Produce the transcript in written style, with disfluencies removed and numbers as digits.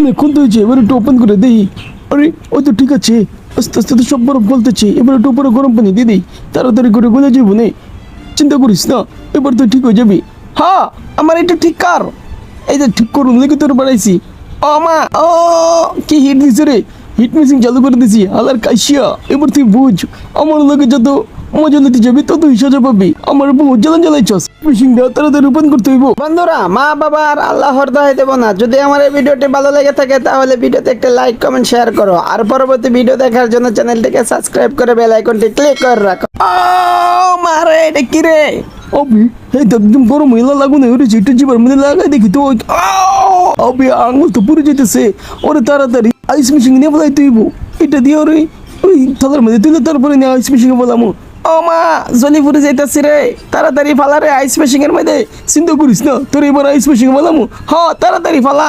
অনেকক্ষণ তো হয়েছে, এবার একটু ওপেন করে দেই। আরে ওই তো ঠিক আছে, আস্তে আস্তে তো সব বরফ গলতেছে, এবার একটু উপরে গরম পানি দিয়ে দিই, তাড়াতাড়ি করে গলে যাবো নে। চিন্তা করিস না, এবার তো ঠিক হয়ে যাবি। হ্যাঁ, আমার এটা ঠিক কর, এই যে ঠিক করুন লেগে তোর বাড়াইছি। ও মা, ও কি হিট দিছে রে, হিট মেশিন চালু করে দিছি হালার কাশিয়া। এবার তুই বুঝ, আমার লোকে যত মজা নিতে যাবি তত হিসাবে পাবি। আমার বউ জ্বালান জ্বালাইছস, মেশিনটা তাড়াতাড়ি ওপেন করতে হইব। বন্ধুরা, মা বাবা আর আল্লাহর দোহাই দেব না, যদি আমার এই ভিডিওটি ভালো লেগে থাকে তাহলে ভিডিওতে একটা লাইক কমেন্ট শেয়ার করো, আর পরবর্তী ভিডিও দেখার জন্য চ্যানেলটিকে সাবস্ক্রাইব করে বেল আইকনটি ক্লিক করে রাখো। ও মারে, এটা কি রে? অবি এই তো একদম গরম হইলা লাগুন ওরে, যেটা জীবন মধ্যে লাগাই দেখি তো অবি আঙুল তো পুড়ে যেতেছে। ওরে তাড়াতাড়ি আইস মেশিন নিয়ে বলাই তুইব, এটা দিয়ে ওরে ওই থালার মধ্যে তুলে তারপরে নিয়ে আইস মেশিনে বলামো। ও মা, জলি পুরে যাইতাছি রে, তাড়াতাড়ি ফালা রে আইস মেশিনের মধ্যে। চিন্তা করিস না, তোর এবার আইস মেশিনে বলামো। হ, তাড়াতাড়ি ফালা।